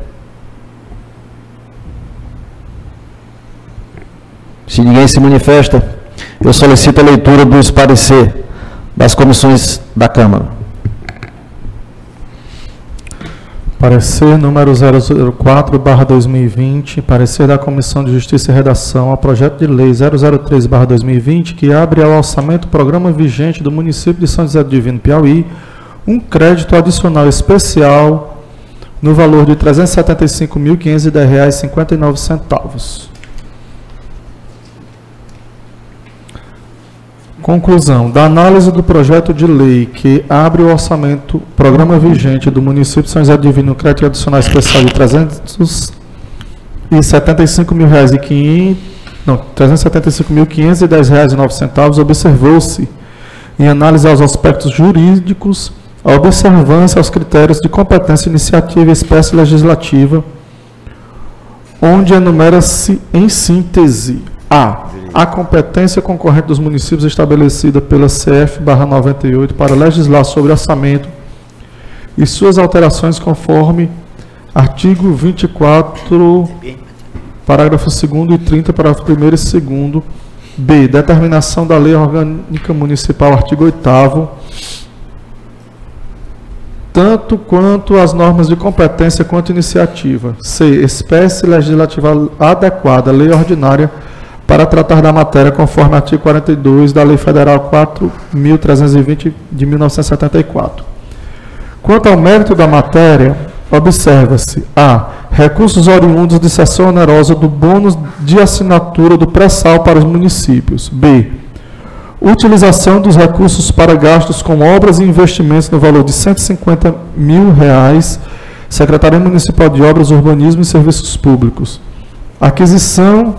Se ninguém se manifesta, eu solicito a leitura dos pareceres das comissões da Câmara. Parecer número 004/2020, parecer da Comissão de Justiça e Redação ao projeto de lei 003/2020, que abre ao orçamento programa vigente do município de São José Divino, Piauí, um crédito adicional especial no valor de R$ 375.510,59. Conclusão. Da análise do projeto de lei que abre o orçamento, programa vigente do município de São José Divino, crédito adicional especial de R$ 375.510,09, observou-se, em análise aos aspectos jurídicos, a observância aos critérios de competência, iniciativa e espécie legislativa, onde enumera-se em síntese a competência concorrente dos municípios estabelecida pela CF/98 para legislar sobre orçamento e suas alterações conforme artigo 24, parágrafo 2º e 30, parágrafo 1º e 2º. B. Determinação da Lei Orgânica Municipal, artigo 8º, tanto quanto as normas de competência quanto iniciativa. C. Espécie legislativa adequada, lei ordinária, para tratar da matéria conforme artigo 42 da Lei Federal 4.320 de 1974. Quanto ao mérito da matéria, observa-se: a. Recursos oriundos de cessão onerosa do bônus de assinatura do pré-sal para os municípios. B. Utilização dos recursos para gastos com obras e investimentos no valor de R$ 150 mil, Secretaria Municipal de Obras, Urbanismo e Serviços Públicos. Aquisição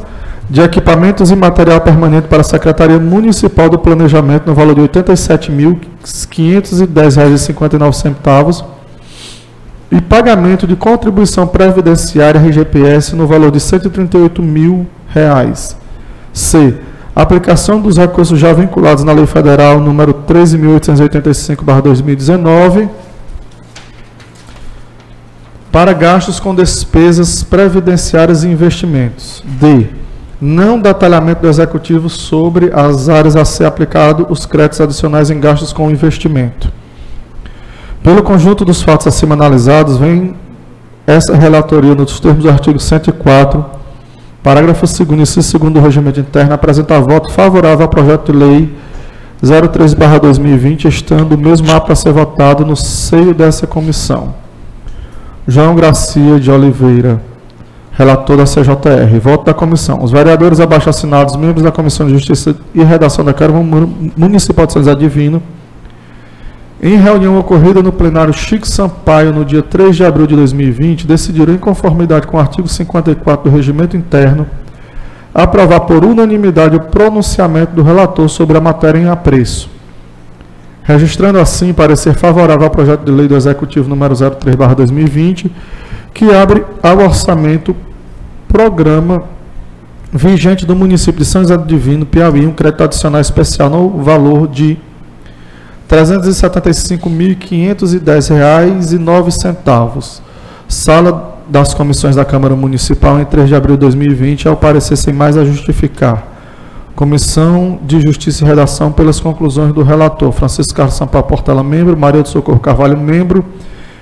de equipamentos e material permanente para a Secretaria Municipal do Planejamento no valor de R$ 87.510,59 e pagamento de contribuição previdenciária RGPS no valor de R$ 138 mil. C. Aplicação dos recursos já vinculados na Lei Federal número 13.885/2019 para gastos com despesas previdenciárias e investimentos. D. Não detalhamento do Executivo sobre as áreas a ser aplicado os créditos adicionais em gastos com investimento. Pelo conjunto dos fatos acima analisados, vem essa relatoria nos termos do artigo 104, parágrafo 2º e inciso 2º do Regimento Interno, apresentar voto favorável ao projeto de lei 03/2020, estando o mesmo apto a ser votado no seio dessa comissão. João Gracia de Oliveira, relator da CJR. Voto da comissão. Os vereadores abaixo assinados, membros da Comissão de Justiça e Redação da Câmara Municipal de São José Divino, em reunião ocorrida no plenário Chico Sampaio, no dia 3 de abril de 2020, decidiram, em conformidade com o artigo 54 do Regimento Interno, aprovar por unanimidade o pronunciamento do relator sobre a matéria em apreço, registrando assim parecer favorável ao projeto de lei do Executivo número 03/2020, que abre ao orçamento programa vigente do município de São José do Divino, Piauí, um crédito adicional especial no valor de R$ 375.510,09. Sala das Comissões da Câmara Municipal, em 3 de abril de 2020, ao parecer sem mais a justificar. Comissão de Justiça e Redação, pelas conclusões do relator: Francisco Carlos Sampaio Portela, membro; Maria do Socorro Carvalho, membro;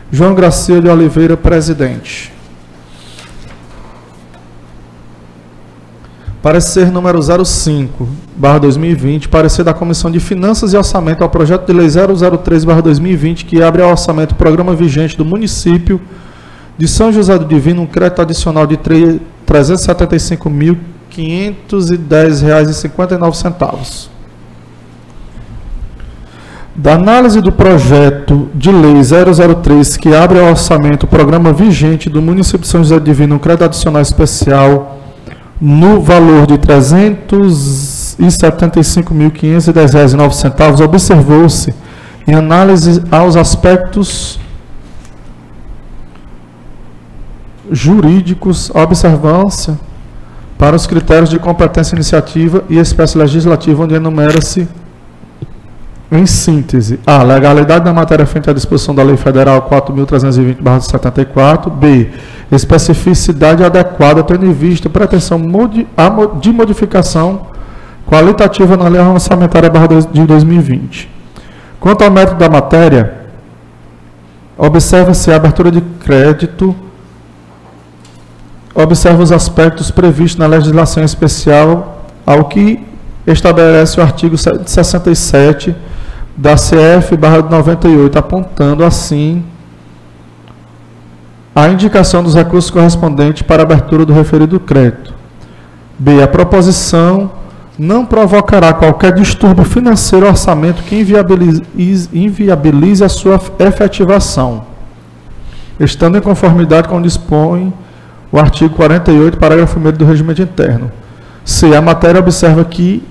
João Gracia de Oliveira, presidente. Parecer número 05/2020, parecer da Comissão de Finanças e Orçamento ao projeto de lei 003/2020, que abre ao orçamento o programa vigente do município de São José do Divino um crédito adicional de R$ 375.510,59. Da análise do projeto de lei 003, que abre ao orçamento o programa vigente do município de São José do Divino um crédito adicional especial no valor de R$ 375.510,09, observou-se, em análise aos aspectos jurídicos, a observância para os critérios de competência iniciativa e espécie legislativa, onde enumera-se, em síntese: a. Legalidade da matéria frente à disposição da Lei Federal 4.320/74. B. Especificidade adequada, tendo em vista pretensão de modificação qualitativa na Lei Orçamentária de 2020. Quanto ao mérito da matéria, observa-se a abertura de crédito, observa os aspectos previstos na legislação especial ao que estabelece o artigo 67 da CF/98, apontando assim a indicação dos recursos correspondentes para a abertura do referido crédito. B. A proposição não provocará qualquer distúrbio financeiro ou orçamento que inviabilize a sua efetivação, estando em conformidade com o que dispõe o artigo 48, parágrafo 1º do Regimento Interno. C. A matéria observa que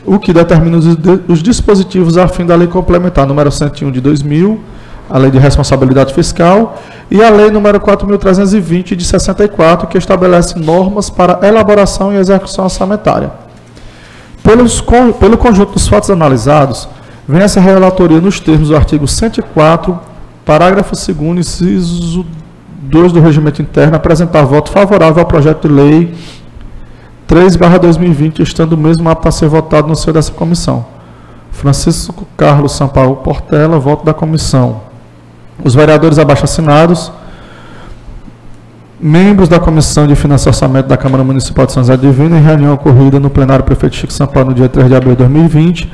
o que determina os dispositivos a fim da Lei Complementar número 101 de 2000, a Lei de Responsabilidade Fiscal, e a Lei número 4.320 de 64, que estabelece normas para elaboração e execução orçamentária. Pelo conjunto dos fatos analisados, vem essa relatoria nos termos do artigo 104, parágrafo 2º, inciso 2 do Regimento Interno, apresentar voto favorável ao projeto de lei 3/2020, estando o mesmo apto a ser votado no seio dessa comissão. Francisco Carlos Sampaio Portela, voto da comissão. Os vereadores abaixo-assinados, membros da Comissão de Finanças e Orçamento da Câmara Municipal de São José do Divino, em reunião ocorrida no plenário prefeito Chico Sampaio no dia 3 de abril de 2020,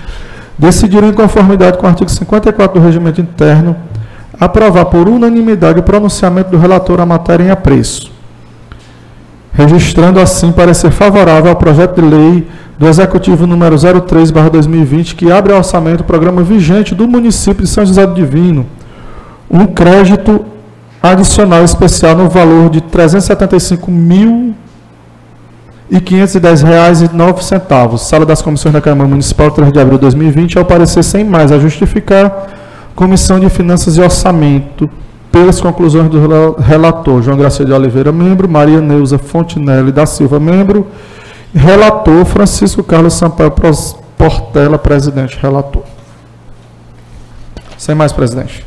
decidiram, em conformidade com o artigo 54 do Regimento Interno, aprovar por unanimidade o pronunciamento do relator à matéria em apreço, registrando assim parecer favorável ao projeto de lei do Executivo número 03/2020, que abre ao orçamento o programa vigente do município de São José do Divino, um crédito adicional especial no valor de R$ 375.510,09. Sala das Comissões da Câmara Municipal, 3 de abril de 2020, ao parecer sem mais a justificar, Comissão de Finanças e Orçamento, pelas conclusões do relator, João Gracia de Oliveira, membro, Maria Neuza Fontinelli da Silva, membro, relator, Francisco Carlos Sampaio Portela, presidente, relator. Sem mais, presidente.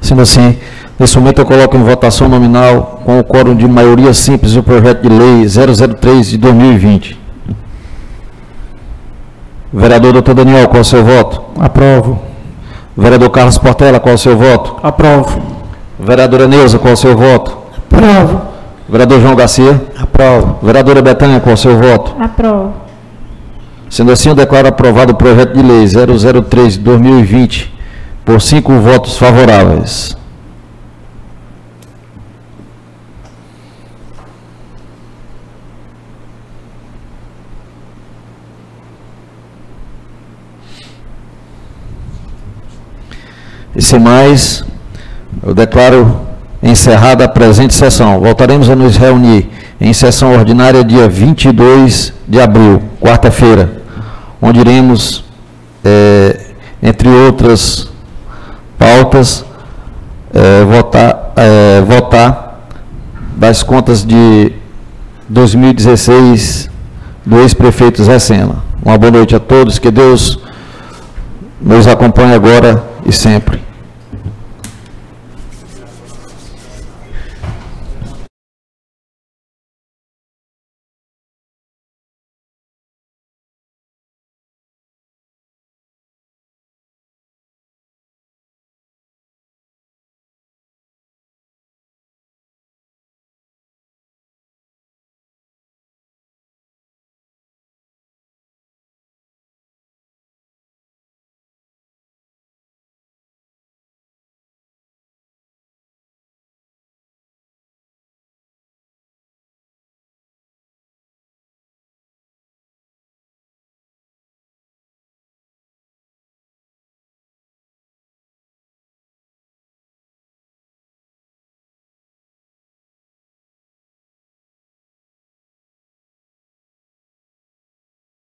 Sendo assim, nesse momento eu coloco em votação nominal com o quórum de maioria simples o projeto de lei 003 de 2020. Vereador Dr. Daniel, qual é o seu voto? Aprovo. Vereador Carlos Portela, qual é o seu voto? Aprovo. Vereadora Neuza, qual é o seu voto? Aprovo. Vereador João Garcia? Aprovo. Vereadora Betânia, qual é o seu voto? Aprovo. Sendo assim, eu declaro aprovado o projeto de lei 003 de 2020 por 5 votos favoráveis. E sem mais, eu declaro encerrada a presente sessão. Voltaremos a nos reunir em sessão ordinária dia 22 de abril, quarta-feira, onde iremos, entre outras pautas, votar das contas de 2016 do ex-prefeito Zé Sena. Uma boa noite a todos, que Deus nos acompanhe agora e sempre.